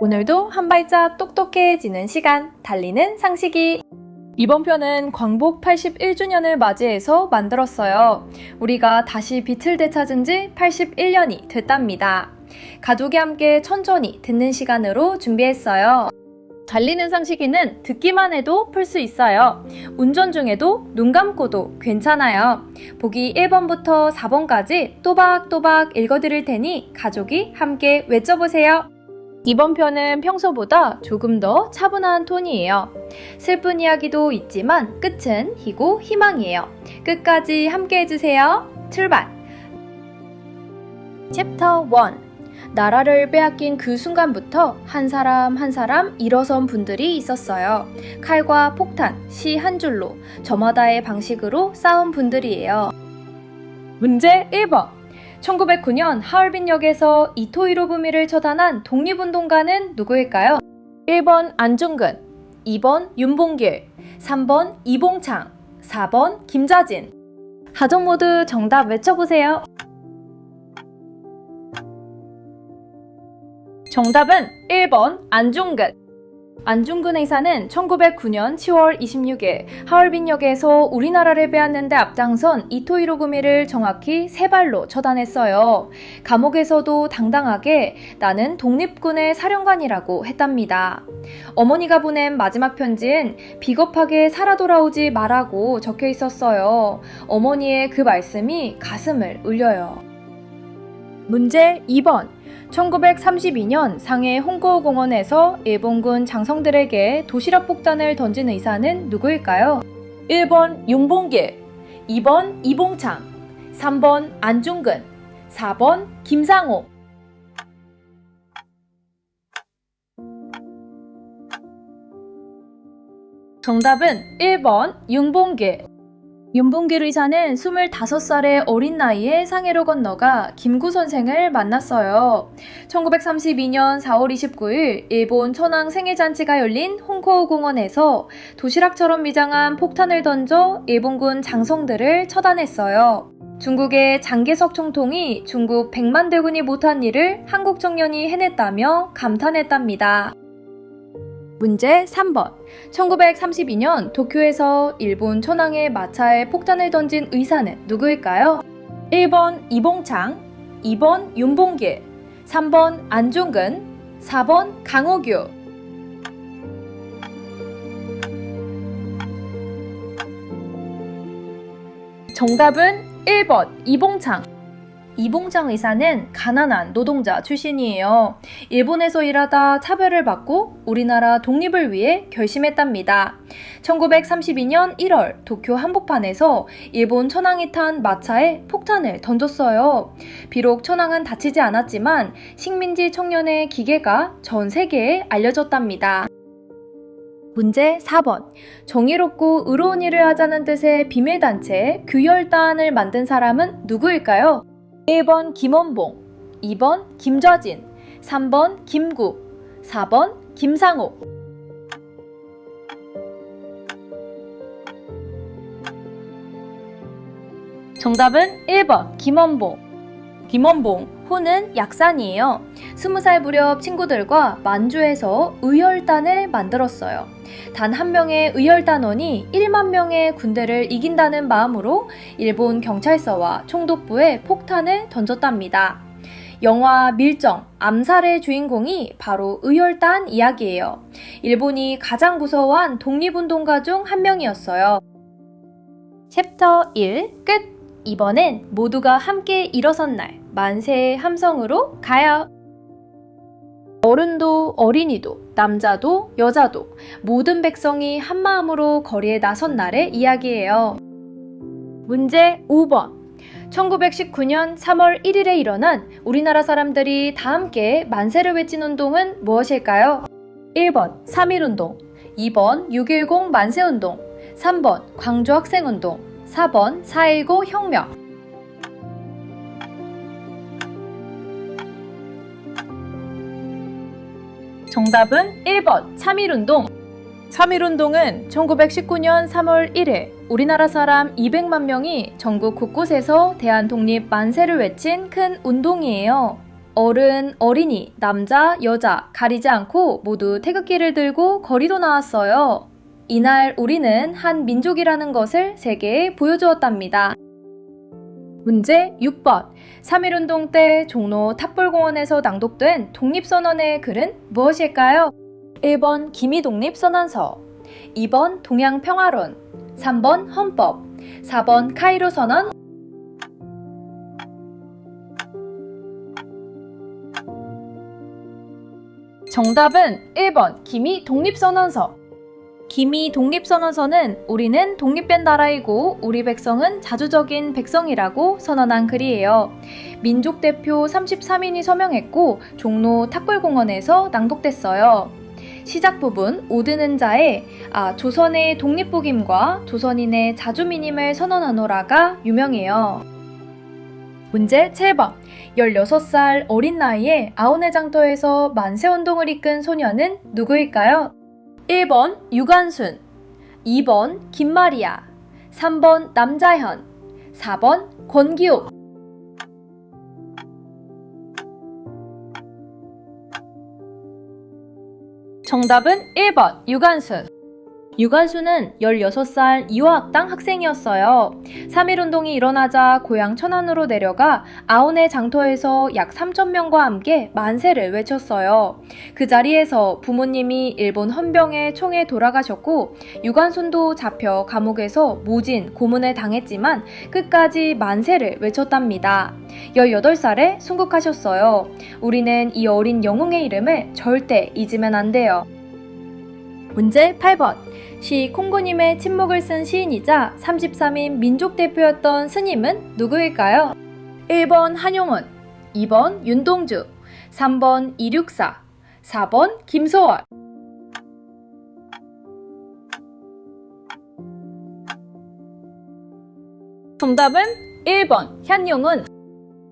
오늘도 한 발짝 똑똑해지는 시간, 달리는 상식이. 이번 편은 광복 81주년을 맞이해서 만들었어요. 우리가 다시 빛을 되찾은 지 81년이 됐답니다. 가족이 함께 천천히 듣는 시간으로 준비했어요. 달리는 상식이는 듣기만 해도 풀 수 있어요. 운전 중에도 눈 감고도 괜찮아요. 보기 1번부터 4번까지 또박또박 읽어드릴 테니 가족이 함께 외쳐보세요. 이번 편은 평소보다 조금 더 차분한 톤이에요. 슬픈 이야기도 있지만 끝은 희고 희망이에요. 끝까지 함께 해주세요. 출발! 챕터 1. 나라를 빼앗긴 그 순간부터 한 사람 한 사람 일어선 분들이 있었어요. 칼과 폭탄, 시 한 줄로 저마다의 방식으로 싸운 분들이에요. 문제 1번. 1909년 하얼빈역에서 이토 히로부미를 처단한 독립운동가는 누구일까요? 1번 안중근, 2번 윤봉길, 3번 이봉창, 4번 김자진. 가족 모두 정답 외쳐보세요. 정답은 1번 안중근. 안중근 의사는 1909년 10월 26일 하얼빈역에서 우리나라를 빼앗는 데 앞장선 이토 히로부미를 정확히 3발로 처단했어요. 감옥에서도 당당하게 나는 독립군의 사령관이라고 했답니다. 어머니가 보낸 마지막 편지엔 비겁하게 살아 돌아오지 말라고 적혀 있었어요. 어머니의 그 말씀이 가슴을 울려요. 문제 2번. 1932년 상해 홍코우공원에서 일본군 장성들에게 도시락 폭탄을 던진 의사는 누구일까요? 1번 윤봉길, 2번 이봉창, 3번 안중근, 4번 김상옥. 정답은 1번 윤봉길. 윤봉길 의사는 25살의 어린 나이에 상해로 건너가 김구 선생을 만났어요. 1932년 4월 29일 일본 천황 생일잔치가 열린 홍코우 공원에서 도시락처럼 위장한 폭탄을 던져 일본군 장성들을 처단했어요. 중국의 장개석 총통이 중국 100만 대군이 못한 일을 한국 청년이 해냈다며 감탄했답니다. 문제 3번. 1932년 도쿄에서 일본 천황의 마차에 폭탄을 던진 의사는 누구일까요? 1번 이봉창, 2번 윤봉길, 3번 안중근, 4번 강호규. 정답은 1번 이봉창. 이봉창 의사는 가난한 노동자 출신이에요. 일본에서 일하다 차별을 받고 우리나라 독립을 위해 결심했답니다. 1932년 1월 도쿄 한복판에서 일본 천황이 탄 마차에 폭탄을 던졌어요. 비록 천황은 다치지 않았지만 식민지 청년의 기계가 전 세계에 알려졌답니다. 문제 4번. 정의롭고 의로운 일을 하자는 뜻의 비밀단체 규혈단을 만든 사람은 누구일까요? 1번 김원봉, 2번 김좌진, 3번 김구, 4번 김상옥. 정답은 1번 김원봉. 김원봉, 호는 약산이에요. 20살 무렵 친구들과 만주에서 의열단을 만들었어요. 단 한 명의 의열단원이 1만 명의 군대를 이긴다는 마음으로 일본 경찰서와 총독부에 폭탄을 던졌답니다. 영화 밀정, 암살의 주인공이 바로 의열단 이야기예요. 일본이 가장 무서워한 독립운동가 중 한 명이었어요. 챕터 1 끝! 이번엔 모두가 함께 일어선 날 만세의 함성으로 가요. 어른도 어린이도 남자도 여자도 모든 백성이 한마음으로 거리에 나선 날의 이야기예요. 문제 5번. 1919년 3월 1일에 일어난 우리나라 사람들이 다 함께 만세를 외친 운동은 무엇일까요? 1번 3.1운동, 2번 6.10 만세운동, 3번 광주학생운동, 4번 4.19 혁명. 정답은 1번 3.1운동. 3.1운동은 1919년 3월 1일 우리나라 사람 200만 명이 전국 곳곳에서 대한독립 만세를 외친 큰 운동이에요. 어른, 어린이, 남자, 여자 가리지 않고 모두 태극기를 들고 거리로 나왔어요. 이날 우리는 한 민족이라는 것을 세계에 보여주었답니다. 문제 6번. 3.1운동 때 종로 탑골공원에서 낭독된 독립선언의 글은 무엇일까요? 1번 기미독립선언서, 2번 동양평화론, 3번 헌법, 4번 카이로 선언. 정답은 1번 기미 독립선언서. 기미 독립선언서는 우리는 독립된 나라이고 우리 백성은 자주적인 백성이라고 선언한 글이에요. 민족 대표 33인이 서명했고 종로 탑골공원에서 낭독됐어요. 시작 부분 오드는 자의 조선의 독립복임과 조선인의 자주민임을 선언하노라가 유명해요. 문제 7번. 16살 어린 나이에 아오네 장터에서 만세운동을 이끈 소녀는 누구일까요? 1번 유관순, 2번 김마리아, 3번 남자현, 4번 권기옥. 정답은 1번 유관순. 유관순은 16살 이화학당 학생이었어요. 3.1운동이 일어나자 고향 천안으로 내려가 아오네 장터에서 약 3,000명과 함께 만세를 외쳤어요. 그 자리에서 부모님이 일본 헌병의 총에 돌아가셨고 유관순도 잡혀 감옥에서 모진, 고문을 당했지만 끝까지 만세를 외쳤답니다. 18살에 순국하셨어요. 우리는 이 어린 영웅의 이름을 절대 잊으면 안 돼요. 문제 8번. 시 콩고님의 침묵을 쓴 시인이자 33인 민족 대표였던 스님은 누구일까요? 1번 한용운, 2번 윤동주, 3번 이륙사, 4번 김소월. 정답은 1번 한용운.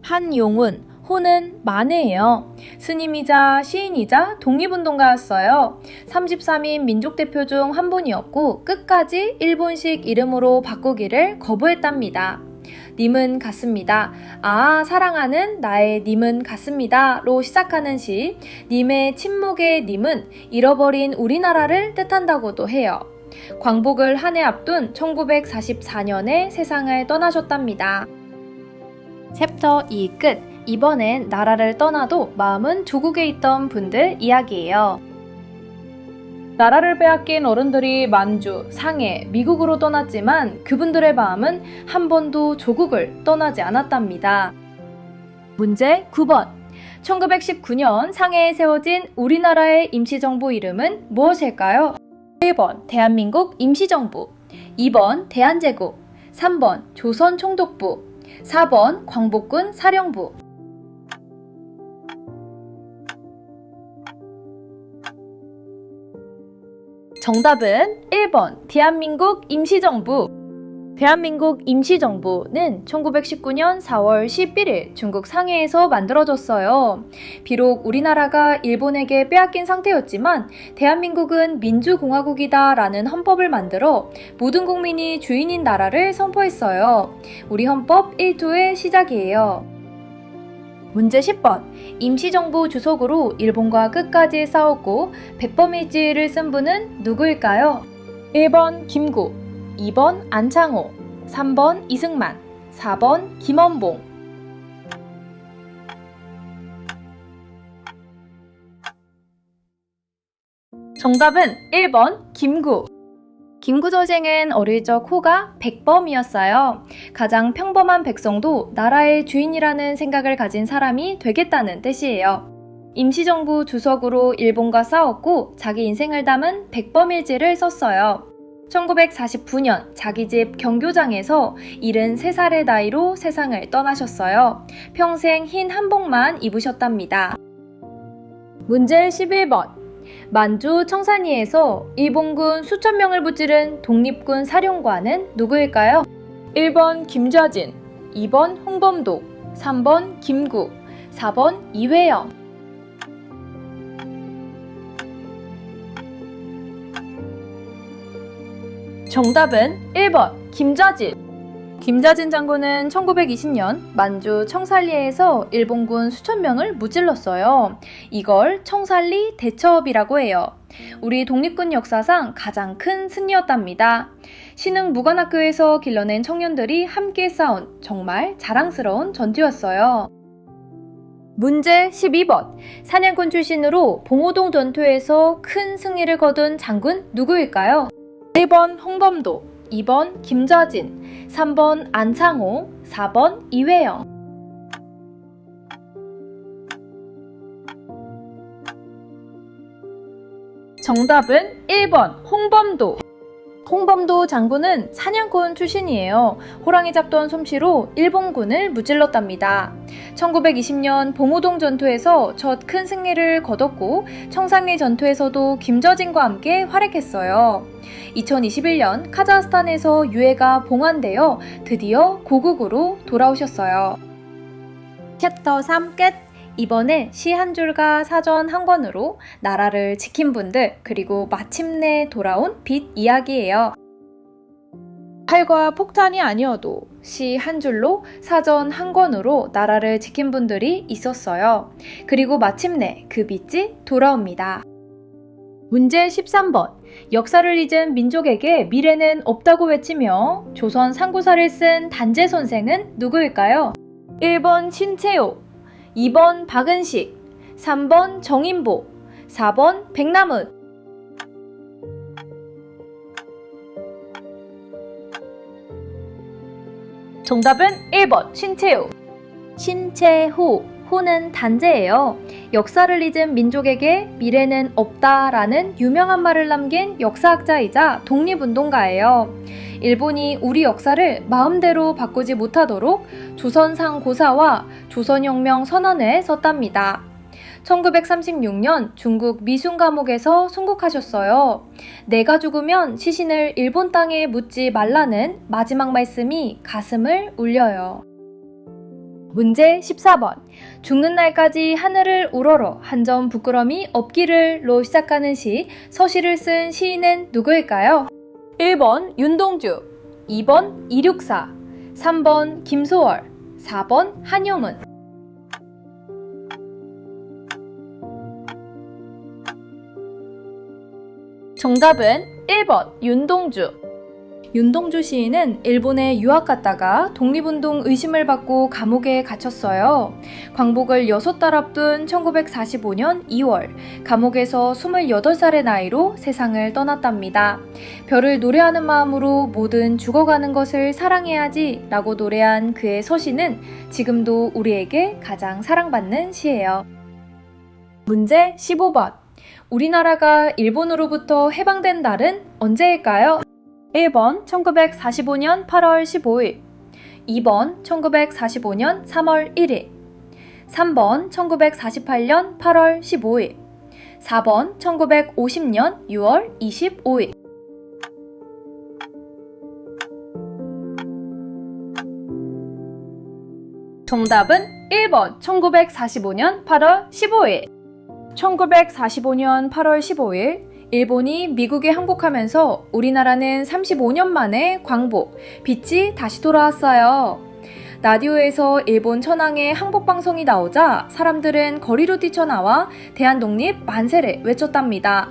한용운. 호는 만해예요. 스님이자 시인이자 독립운동가였어요. 33인 민족대표 중 한 분이었고 끝까지 일본식 이름으로 바꾸기를 거부했답니다. 님은 같습니다. 사랑하는 나의 님은 같습니다로 시작하는 시 님의 침묵의 님은 잃어버린 우리나라를 뜻한다고도 해요. 광복을 한 해 앞둔 1944년에 세상을 떠나셨답니다. 챕터 2 끝. 이번엔 나라를 떠나도 마음은 조국에 있던 분들 이야기예요. 나라를 빼앗긴 어른들이 만주, 상해, 미국으로 떠났지만 그분들의 마음은 한 번도 조국을 떠나지 않았답니다. 문제 9번. 1919년 상해에 세워진 우리나라의 임시정부 이름은 무엇일까요? 1번 대한민국 임시정부, 2번 대한제국, 3번 조선총독부, 4번 광복군 사령부. 정답은 1번 대한민국 임시정부. 대한민국 임시정부는 1919년 4월 11일 중국 상해에서 만들어졌어요. 비록 우리나라가 일본에게 빼앗긴 상태였지만 대한민국은 민주공화국이다 라는 헌법을 만들어 모든 국민이 주인인 나라를 선포했어요. 우리 헌법 1조의 시작이에요. 문제 10번. 임시정부 주석으로 일본과 끝까지 싸웠고 백범일지를 쓴 분은 누구일까요? 1번 김구, 2번 안창호, 3번 이승만, 4번 김원봉. 정답은 1번 김구. 김구저쟁은 어릴 적 호가 백범이었어요. 가장 평범한 백성도 나라의 주인이라는 생각을 가진 사람이 되겠다는 뜻이에요. 임시정부 주석으로 일본과 싸웠고 자기 인생을 담은 백범일지를 썼어요. 1949년 자기 집 경교장에서 73살의 나이로 세상을 떠나셨어요. 평생 흰 한복만 입으셨답니다. 문제 11번. 만주 청산리에서 일본군 수천 명을 무찌른 독립군 사령관은 누구일까요? 1번 김좌진, 2번 홍범도, 3번 김구, 4번 이회영. 정답은 1번 김좌진. 김자진 장군은 1920년 만주 청살리에서 일본군 수천 명을 무찔렀어요. 이걸 청살리 대첩이라고 해요. 우리 독립군 역사상 가장 큰 승리였답니다. 신흥 무관학교에서 길러낸 청년들이 함께 싸운 정말 자랑스러운 전투였어요. 문제 12번. 사냥꾼 출신으로 봉오동 전투에서 큰 승리를 거둔 장군 누구일까요? 1번 홍범도, 2번 김자진, 3번 안창호, 4번 이회영. 정답은 1번 홍범도. 홍범도 장군은 사냥꾼 출신이에요. 호랑이 잡던 솜씨로 일본군을 무찔렀답니다. 1920년 봉오동 전투에서 첫 큰 승리를 거뒀고 청산리 전투에서도 김저진과 함께 활약했어요. 2021년 카자흐스탄에서 유해가 봉환되어 드디어 고국으로 돌아오셨어요. 챕터 3 끝! 이번에 시 한 줄과 사전 한 권으로 나라를 지킨 분들, 그리고 마침내 돌아온 빛 이야기예요. 활과 폭탄이 아니어도 시 한 줄로 사전 한 권으로 나라를 지킨 분들이 있었어요. 그리고 마침내 그 빛이 돌아옵니다. 문제 13번. 역사를 잊은 민족에게 미래는 없다고 외치며 조선 상구사를 쓴 단재 선생은 누구일까요? 1번 신채호, 2번 박은식, 3번 정인보, 4번 백남은. 정답은 1번 신채호. 신채호, 호는 단재예요. 역사를 잊은 민족에게 미래는 없다라는 유명한 말을 남긴 역사학자이자 독립운동가예요. 일본이 우리 역사를 마음대로 바꾸지 못하도록 조선상 고사와 조선혁명 선언을 썼답니다. 1936년 중국 미순 감옥에서 순국하셨어요. 내가 죽으면 시신을 일본 땅에 묻지 말라는 마지막 말씀이 가슴을 울려요. 문제 14번. 죽는 날까지 하늘을 우러러 한 점 부끄럼이 없기를로 시작하는 시, 서시를 쓴 시인은 누구일까요? 1번 윤동주, 2번 이륙사, 3번 김소월, 4번 한용운. 정답은 1번 윤동주. 윤동주 시인은 일본에 유학 갔다가 독립운동 의심을 받고 감옥에 갇혔어요. 광복을 6달 앞둔 1945년 2월, 감옥에서 28살의 나이로 세상을 떠났답니다. 별을 노래하는 마음으로 뭐든 죽어가는 것을 사랑해야지 라고 노래한 그의 서시는 지금도 우리에게 가장 사랑받는 시예요. 문제 15번. 우리나라가 일본으로부터 해방된 날은 언제일까요? 1번 1945년 8월 15일, 2번 1945년 3월 1일, 3번 1948년 8월 15일, 4번 1950년 6월 25일. 정답은 1번 1945년 8월 15일. 1945년 8월 15일 일본이 미국에 항복하면서 우리나라는 35년 만에 광복, 빛이 다시 돌아왔어요. 라디오에서 일본 천황의 항복 방송이 나오자 사람들은 거리로 뛰쳐나와 대한독립 만세를 외쳤답니다.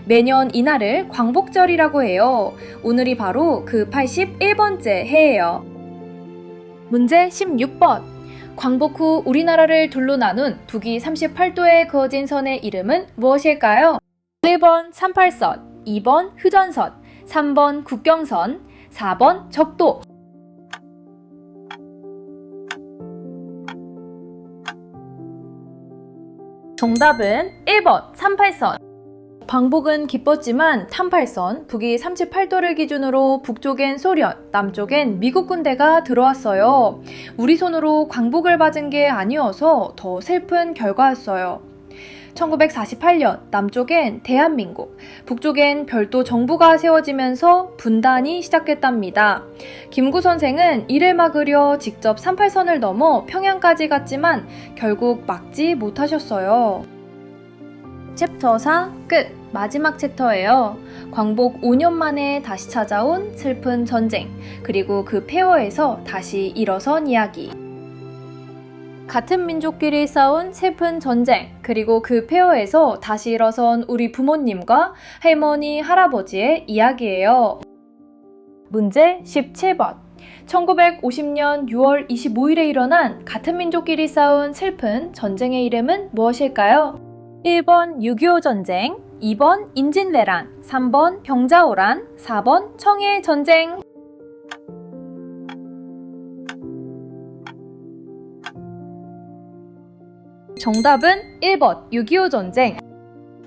매년 이날을 광복절이라고 해요. 오늘이 바로 그 81번째 해예요. 문제 16번. 광복 후 우리나라를 둘로 나눈 북위 38도에 그어진 선의 이름은 무엇일까요? 1번 38선, 2번 휴전선, 3번 국경선, 4번 적도. 정답은 1번 38선. 광복은 기뻤지만 38선, 북위 38도를 기준으로 북쪽엔 소련, 남쪽엔 미국 군대가 들어왔어요. 우리 손으로 광복을 받은 게 아니어서 더 슬픈 결과였어요. 1948년 남쪽엔 대한민국, 북쪽엔 별도 정부가 세워지면서 분단이 시작했답니다. 김구 선생은 이를 막으려 직접 38선을 넘어 평양까지 갔지만 결국 막지 못하셨어요. 챕터 4 끝! 마지막 챕터예요. 광복 5년 만에 다시 찾아온 슬픈 전쟁, 그리고 그 폐허에서 다시 일어선 이야기. 같은 민족끼리 싸운 슬픈 전쟁, 그리고 그 폐허에서 다시 일어선 우리 부모님과 할머니, 할아버지의 이야기예요. 문제 17번. 1950년 6월 25일에 일어난 같은 민족끼리 싸운 슬픈 전쟁의 이름은 무엇일까요? 1번 6.25 전쟁, 2번 임진왜란, 3번 병자호란, 4번 청해전쟁. 정답은 1번 6.25 전쟁.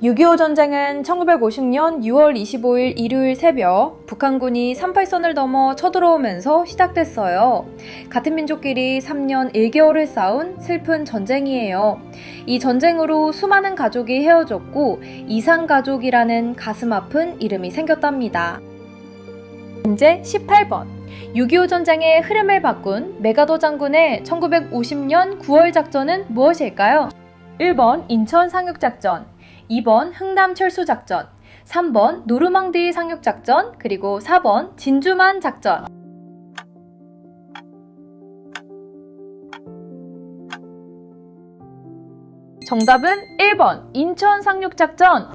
6.25 전쟁은 1950년 6월 25일 일요일 새벽 북한군이 38선을 넘어 쳐들어오면서 시작됐어요. 같은 민족끼리 3년 1개월을 싸운 슬픈 전쟁이에요. 이 전쟁으로 수많은 가족이 헤어졌고 이산가족이라는 가슴 아픈 이름이 생겼답니다. 문제 18번. 6.25 전쟁의 흐름을 바꾼 메가더 장군의 1950년 9월 작전은 무엇일까요? 1번 인천 상륙작전, 2번 흥남 철수작전, 3번 노르망디 상륙작전, 그리고 4번 진주만 작전. 정답은 1번 인천 상륙작전.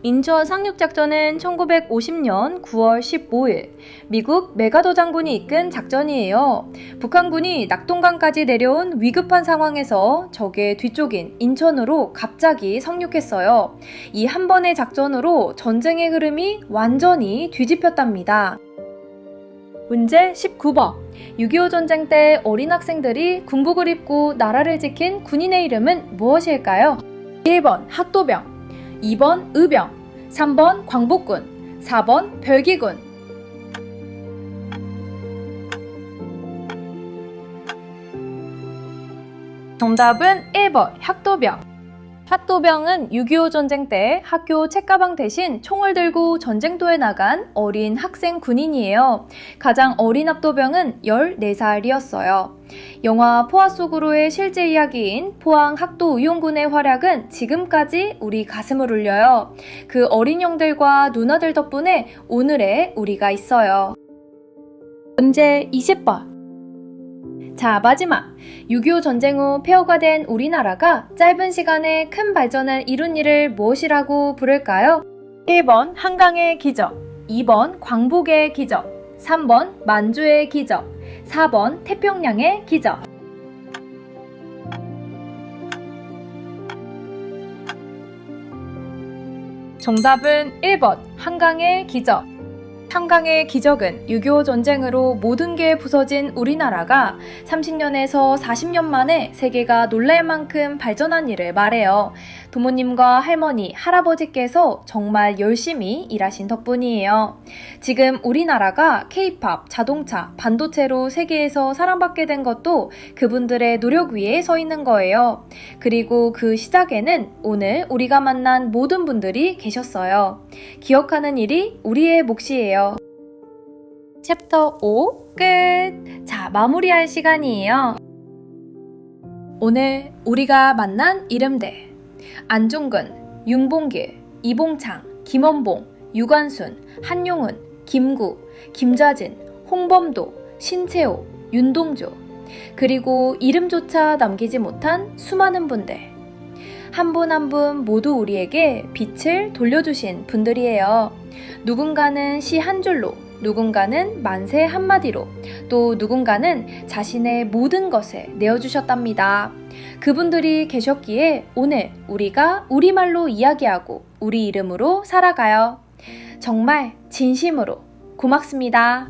인천 상륙작전은 1950년 9월 15일 미국 메가더 장군이 이끈 작전이에요. 북한군이 낙동강까지 내려온 위급한 상황에서 적의 뒤쪽인 인천으로 갑자기 상륙했어요. 이 한 번의 작전으로 전쟁의 흐름이 완전히 뒤집혔답니다. 문제 19번. 6.25 전쟁 때 어린 학생들이 군복을 입고 나라를 지킨 군인의 이름은 무엇일까요? 1번 학도병, 2번 의병, 3번 광복군, 4번 별기군. 정답은 1번 학도병. 학도병은 6.25 전쟁 때 학교 책가방 대신 총을 들고 전쟁터에 나간 어린 학생 군인이에요. 가장 어린 학도병은 14살이었어요. 영화 포화 속으로의 실제 이야기인 포항 학도의용군의 활약은 지금까지 우리 가슴을 울려요. 그 어린 형들과 누나들 덕분에 오늘의 우리가 있어요. 문제 20번. 자, 마지막. 6.25 전쟁 후 폐허가 된 우리나라가 짧은 시간에 큰 발전을 이룬 일을 무엇이라고 부를까요? 1번 한강의 기적, 2번 광복의 기적, 3번 만주의 기적, 4번 태평양의 기적. 정답은 1번 한강의 기적. 한강의 기적은 6.25 전쟁으로 모든 게 부서진 우리나라가 30년에서 40년 만에 세계가 놀랄 만큼 발전한 일을 말해요. 부모님과 할머니, 할아버지께서 정말 열심히 일하신 덕분이에요. 지금 우리나라가 K-팝, 자동차, 반도체로 세계에서 사랑받게 된 것도 그분들의 노력 위에 서 있는 거예요. 그리고 그 시작에는 오늘 우리가 만난 모든 분들이 계셨어요. 기억하는 일이 우리의 몫이에요. 챕터 5 끝! 자, 마무리할 시간이에요. 오늘 우리가 만난 이름들: 안종근, 윤봉길, 이봉창, 김원봉, 유관순, 한용운, 김구, 김좌진, 홍범도, 신채호, 윤동주, 그리고 이름조차 남기지 못한 수많은 분들. 한 분 한 분 모두 우리에게 빛을 돌려주신 분들이에요. 누군가는 시 한 줄로, 누군가는 만세 한마디로, 또 누군가는 자신의 모든 것을 내어주셨답니다. 그분들이 계셨기에 오늘 우리가 우리말로 이야기하고 우리 이름으로 살아가요. 정말 진심으로 고맙습니다.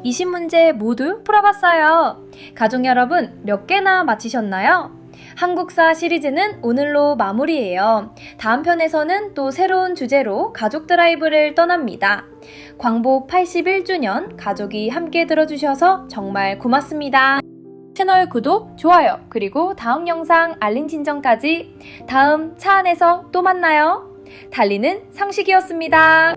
20문제 모두 풀어봤어요. 가족 여러분, 몇 개나 맞히셨나요? 한국사 시리즈는 오늘로 마무리예요. 다음 편에서는 또 새로운 주제로 가족 드라이브를 떠납니다. 광복 81주년 가족이 함께 들어주셔서 정말 고맙습니다. 채널 구독, 좋아요, 그리고 다음 영상 알림 신청까지. 다음 차 안에서 또 만나요. 달리는 상식이었습니다.